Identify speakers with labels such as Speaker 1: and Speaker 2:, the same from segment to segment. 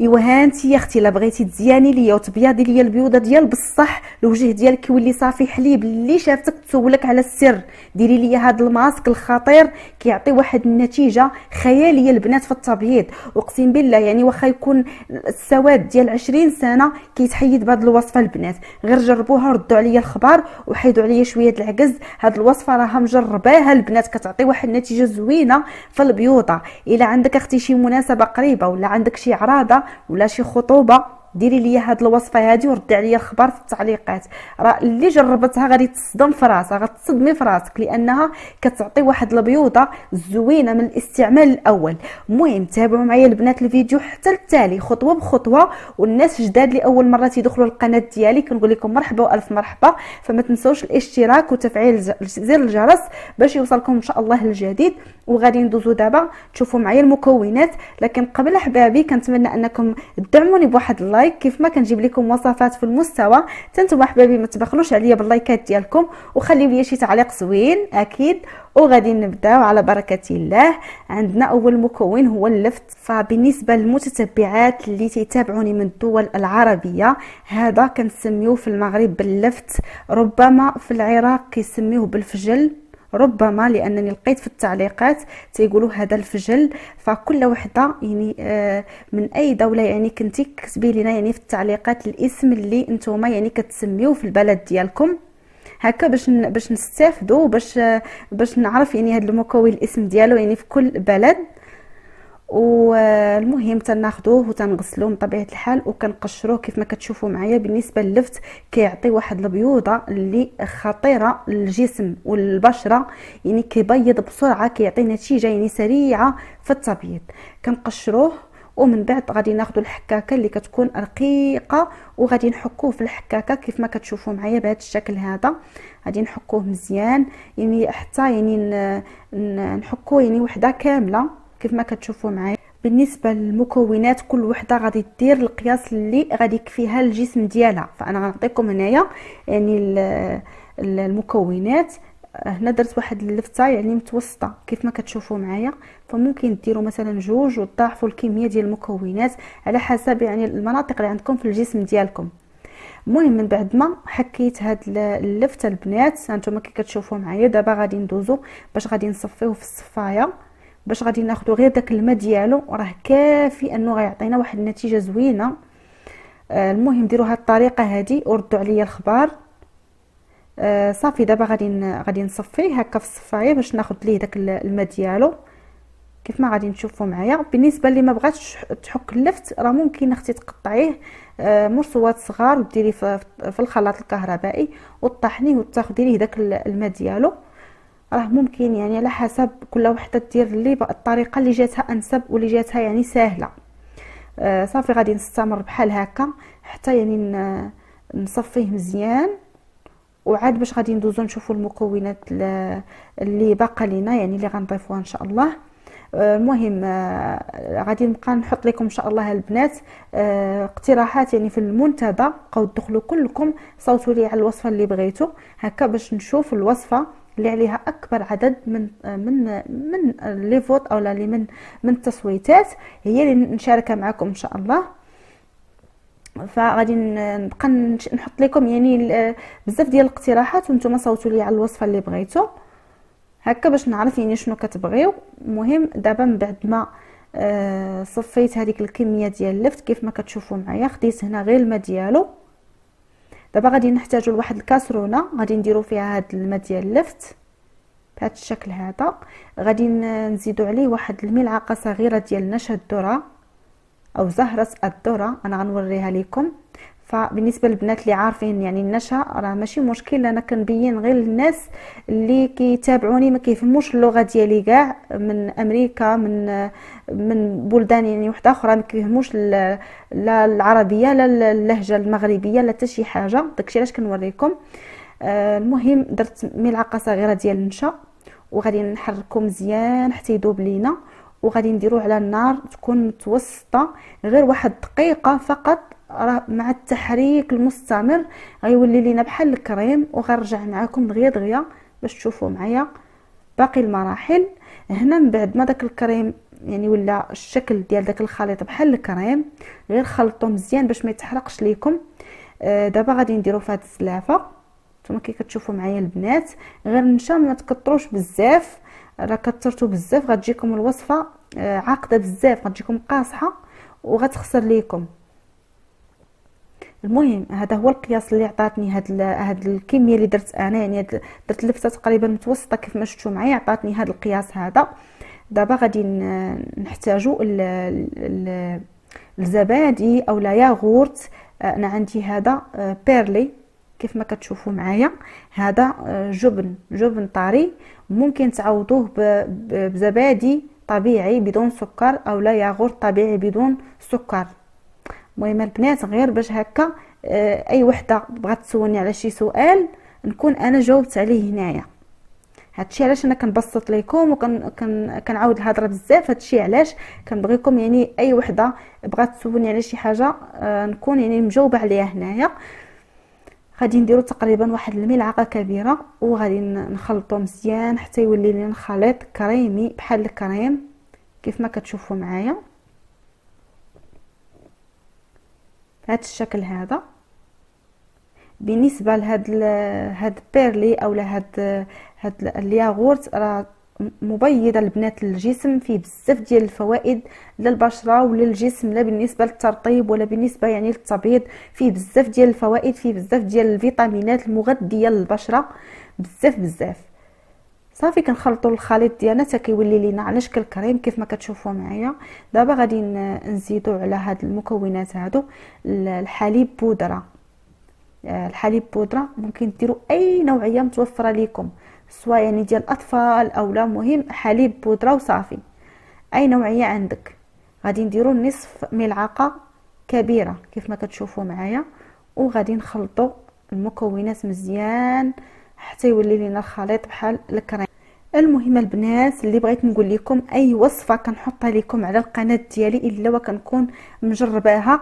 Speaker 1: ايوا هانتي يا اختي، الا بغيتي تزياني ليا وتبيضي ليا البيوضه ديال بصح الوجه ديالك يولي صافي حليب، اللي شافتك تسولك على السر. ديري ليا هذا الماسك الخطير كيعطي واحد النتيجه خياليه البنات في التبييض. اقسم بالله يعني واخا يكون السواد ديال 20 سنه كيتحيد بهذه الوصفه البنات. غير جربوها ردوا عليا الخبر وحيدوا عليا شويه العجز. هذه الوصفه راها مجرباها البنات كتعطي واحد النتيجه زوينه في البيوضه. الا عندك اختي شي مناسبه قريبه ولا عندك شي عراضه ولا شي خطوبه، ديري لي هاد الوصفه هادي وردي عليا الخبر في التعليقات. راه اللي جربتها غادي تصدم في راسها، غتصدمي في راسك، لانها كتعطي واحد البيوضه زوينه من الاستعمال الاول. المهم تابعوا معايا البنات الفيديو حتى التالي خطوه بخطوه. والناس جداد اللي اول مره تيدخلوا القناه ديالي كنقول لكم مرحبا والف مرحبا. فما تنسوش الاشتراك وتفعيل زر الجرس باش يوصلكم ان شاء الله الجديد. وغادي ندوزو دابا تشوفوا معايا المكونات. لكن قبل احبابي كنتمنى انكم تدعموني بواحد اللايك كيف ما كنجيب لكم وصفات في المستوى. تنتوما احبابي ما تبخلوش عليا باللايكات ديالكم وخليو لي شي تعليق زوين اكيد. وغادي نبداو على بركه الله. عندنا اول مكون هو اللفت. فبالنسبه للمتتبعات اللي تيتابعوني من الدول العربيه، هذا كنسميوه في المغرب باللفت، ربما في العراق كيسميوه بالفجل، ربما لانني لقيت في التعليقات تيقولوا هذا الفجل. فكل وحده يعني من اي دوله يعني كنتي كتبي لنا يعني في التعليقات الاسم اللي نتوما يعني كتسميوه في البلد ديالكم، هكا باش نستافدوا باش نعرف يعني هذا المكون الاسم ديالو يعني في كل بلد. والمهم تناخذوه وتنغسلوه بطبيعه الحال وكنقشروه كيف ما كتشوفوا معايا. بالنسبه للفت كيعطي واحد البيوضه اللي خطيره للجسم والبشره، يعني كيبيض بسرعه، كيعطي نتيجه يعني سريعه في التبييض. كنقشروه ومن بعد غادي ناخذوا الحكاكه اللي كتكون رقيقه وغادي نحكوه في الحكاكه كيف ما كتشوفوا معايا بهذا الشكل هذا. غادي نحكوه مزيان يعني حتى يعني نحكوه يعني وحده كامله كيف ما كتشوفوا معايا. بالنسبه للمكونات كل وحده غادي دير القياس اللي غادي يكفيها الجسم ديالها. فانا غنعطيكم هنايا يعني المكونات. هنا درت واحد اللفته يعني متوسطه كيف ما كتشوفوا معايا. فممكن ديروا مثلا جوج وتضاعفوا الكميه ديال المكونات على حسب يعني المناطق اللي عندكم في الجسم ديالكم. المهم من بعد ما حكيت هاد اللفته البنات هانتوما كي كتشوفوا معايا، دابا غادي ندوزو باش غادي نصفيوه في الصفايه. باش غادي ناخذوا غير داك الماء ديالو راه كافي انه غيعطينا واحد النتيجه زوينه. المهم ديروا هاد الطريقه هذه وردوا عليا الخبر. صافي دابا غادي نصفيه هكا في الصفايه باش ناخذ ليه داك الماء ديالو كيف ما غادي نشوفوا معايا. بالنسبه اللي ما بغاتش تحك اللفت راه ممكن اختي تقطعيه مرصوات صغار وديريه في الخلاط الكهربائي وتطحنيه وتاخذي ليه داك الماء ديالو. راه ممكن يعني على حسب كل وحده دير اللي الطريقه اللي جاتها انسب واللي جاتها يعني سهله. صافي غادي نستمر بحال هكا حتى يعني نصفيه مزيان. وعاد باش غادي ندوزو نشوفوا المكونات اللي باقا لينا يعني اللي غنضيفوها ان شاء الله. المهم غادي نبقى نحط لكم ان شاء الله البنات اقتراحات يعني في المنتدى. بقاو تدخلوا كلكم صوتوا لي على الوصفه اللي بغيتو هكا باش نشوف الوصفه اللي عليها اكبر عدد من لي فوت او اللي من التصويتات هي اللي نشاركها معكم ان شاء الله. فغادي نبقى نحط لكم يعني بزاف ديال الاقتراحات وانتم صوتوا لي على الوصفه اللي بغيتو هكا باش نعرف يعني شنو كتبغيو. المهم دابا من بعد ما صفيت هذيك الكميه ديال اللفت كيف ما كتشوفوا معايا، خديت هنا غير الماء ديالو. دابا غادي نحتاجوا لواحد الكاسرونه غادي نديروا فيها هذا الماء ديال اللفت بهذا الشكل هذا. غادي نزيدوا عليه واحد الملعقه صغيره ديال نشا الذره او زهره الذره، انا غنوريها لكم. فبالنسبه للبنات اللي عارفين يعني النشا راه ماشي مشكل، انا كنبين غير للناس اللي كيتابعوني ما كيفهموش اللغه ديالي كاع، من امريكا من بلدان يعني واحده اخرى ما كيفهموش لا العربيه لا اللهجه المغربيه لا حتى شي حاجه، داكشي علاش كنوريكم. المهم درت ملعقه صغيره ديال النشا وغادي نحركو مزيان حتى يذوب لينا. وغادي نديروه على النار تكون متوسطه غير واحد دقيقه فقط. راه مع التحريك المستمر غيولي لينا بحال الكريم. وغنرجع معكم دغيا دغيا باش تشوفوا معايا باقي المراحل. هنا من بعد ما داك الكريم يعني ولا الشكل ديال داك الخليط بحال الكريم، غير خلطوه مزيان باش ما يتحرقش ليكم. دابا غادي نديرو في هاد السلافه نتوما كي كتشوفوا معايا البنات، غير النشا ما تكثروش بزاف، راه كثرتوا بزاف غتجيكم الوصفه عاقده بزاف، غتجيكم قاصحه وغتخسر ليكم. المهم هذا هو القياس اللي عطاتني هاد الكميه اللي درت انا، يعني درت لفته تقريبا متوسطه كيف ما شفتوا معايا، عطاتني هاد القياس هذا. دابا غادي نحتاجو الزبادي او لا ياغورت. انا عندي هذا بيرلي كيف ما كتشوفوا معايا، هذا جبن طري، ممكن تعوضوه بزبادي طبيعي بدون سكر او لا ياغورت طبيعي بدون سكر. المهم البنات غير باش هكا اي وحده بغات تسولني على شي سؤال نكون انا جاوبت عليه هنايا. هادشي علاش انا كنبسط لكم كنعاود الهضره بزاف، هادشي علاش كنبغيكم يعني اي وحده بغات تسولني على شي حاجه نكون يعني مجاوبه عليها هنايا. غادي نديرو تقريبا واحد الملعقه كبيره وغادي نخلطو مزيان حتى يولي لنا خليط كريمي بحال الكريم كيف ما كتشوفوا معايا بهذا الشكل هذا. بالنسبه هاد بيرلي او هاد الياغورت راه مبيض البنات للجسم، فيه بزاف ديال الفوائد للبشره وللجسم، لا بالنسبه للترطيب ولا بالنسبه يعني للتبييض، فيه بزاف ديال الفوائد، فيه بزاف ديال الفيتامينات المغذيه للبشره بزاف. صافي كنخلطوا الخليط ديالنا حتى كيولي لينا على شكل كريم كيف ما كتشوفوا معايا. دابا غادي نزيدوا على هاد المكونات هادو الحليب بودره. الحليب بودره ممكن ديروا اي نوعيه متوفره لكم، سواء يعني ديال الاطفال او لا، مهم حليب بودره وصافي اي نوعيه عندك. غادي نديروا نصف ملعقه كبيره كيف ما كتشوفوا معايا، وغادي نخلطوا المكونات مزيان حتى يولي لنا الخليط بحال الكريم. المهم البنات اللي بغيت نقول لكم اي وصفه كنحطها لكم على القناه ديالي الا وكنكون مجرباها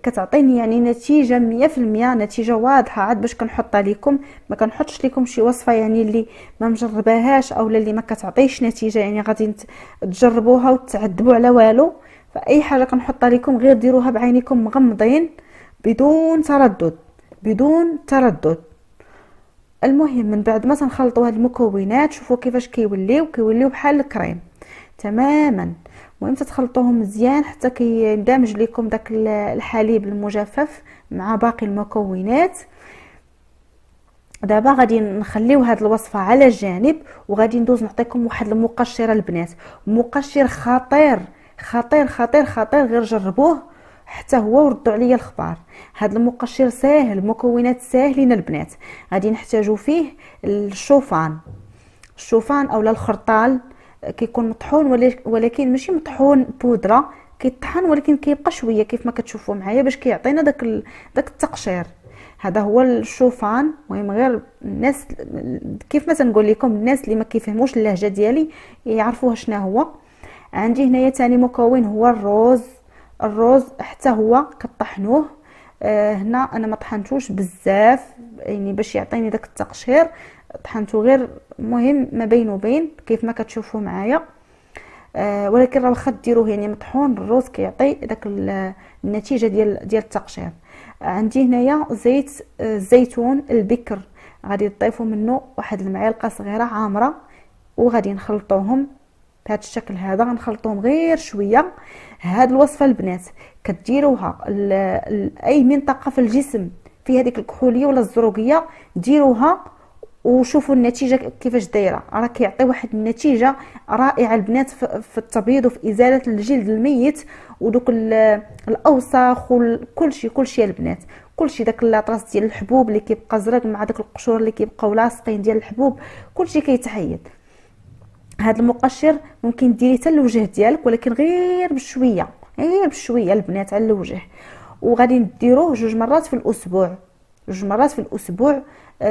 Speaker 1: كتعطيني يعني نتيجه 100%، نتيجه واضحه عاد باش كنحطها لكم. ما كنحطش لكم شي وصفه يعني اللي ما مجرباهاش او اللي ما كتعطيش نتيجه، يعني غادي تجربوها وتعذبوا على والو. فاي حاجه كنحطها لكم غير ديروها بعينيكم مغمضين بدون تردد. المهم من بعد ما تنخلطوا هاد المكونات شوفوا كيفاش كيوليو بحال الكريم تماما. المهم تتخلطوهم مزيان حتى كيندمج لكم داك الحليب المجفف مع باقي المكونات. دابا غادي نخليو هاد الوصفه على جانب وغادي ندوز نعطيكم واحد المقشر البنات، مقشر خطير خطير خطير خطير، غير جربوه حتى هو وردوا عليا الخبار. هذا المقشر ساهل، مكونات ساهلين البنات. غادي نحتاجو فيه الشوفان او الخرطال، كيكون مطحون ولكن ماشي مطحون بودره، كيطحن ولكن كيبقى شويه كيف ما كتشوفوا معايا باش كيعطينا داك التقشير. هذا هو الشوفان. المهم غير الناس كيف ما تنقول لكم الناس اللي ما كيفهموش اللهجه ديالي يعرفوها شنو هو. عندي هنايا ثاني مكون هو الروز حتى هو كطحنوه. هنا انا ما طحنتوش بزاف يعني باش يعطيني داك التقشير، طحنته غير مهم ما بين وبين كيف ما كتشوفوا معايا. ولكن راه واخا ديروه يعني مطحون الروز كيعطي داك النتيجه ديال التقشير. عندي هنايا زيت الزيتون البكر، غادي تضيفوا منه واحد المعلقه صغيره عامره وغادي نخلطوهم بهذا الشكل هذا. غنخلطوهم غير شويه. هاد الوصفه البنات كديروها اي منطقه في الجسم في هذيك الكحوليه ولا الزروقيه ديروها وشوفوا النتيجه كيفاش دايره، راه كيعطي واحد النتيجه رائعه البنات في التبييض وفي ازاله الجلد الميت ودوك الاوساخ وكلشي البنات، كلشي داك الاطراس ديال الحبوب اللي كيبقى زرق مع داك القشور اللي كيبقاو لاصقين ديال الحبوب كلشي كيتحيد. هذا المقشر ممكن ديريه حتى الوجه ديالك ولكن غير بشويه البنات على الوجه. وغادي نديروه جوج مرات في الاسبوع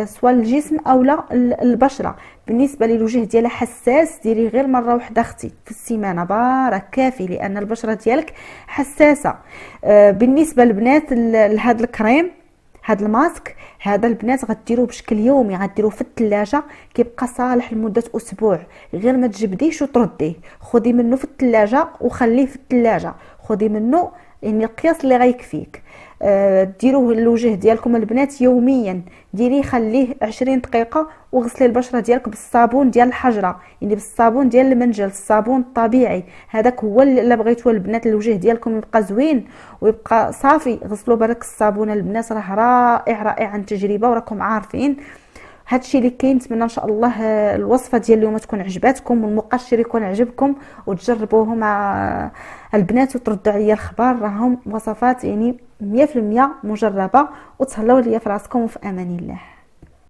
Speaker 1: سواء الجسم او لا البشره. بالنسبه للوجه ديالها حساس ديري غير مره واحده اختي في السيمانه بارك كافي لان البشره ديالك حساسه. بالنسبه للبنات لهذا الكريم هذا الماسك هذا البنات غديروه بشكل يومي، غديروه في الثلاجه، كيبقى صالح لمده اسبوع. غير ما تجبديش وترديه، خدي منه في الثلاجه وخليه في الثلاجه، خدي منه يعني القياس اللي غيكفيك. ديروه للوجه ديالكم البنات يوميا، ديريه خليه 20 دقيقه، وغسلي البشره ديالك بالصابون ديال الحجره، يعني بالصابون ديال المنجل، الصابون الطبيعي هذاك هو اللي بغيتوه البنات الوجه ديالكم يبقى زوين ويبقى صافي. غسلوا برك الصابون البنات، راه رائع رائع عن تجربه وراكم عارفين. هادشي اللي كاين. نتمنى ان شاء الله الوصفه ديال اليوم تكون عجباتكم والمقشر يكون عجبكم وتجربوه مع البنات وتردوا عليا الخبر. راهم وصفات يعني 100% مجربه. وتهلاو ليا في راسكم وفي امان الله.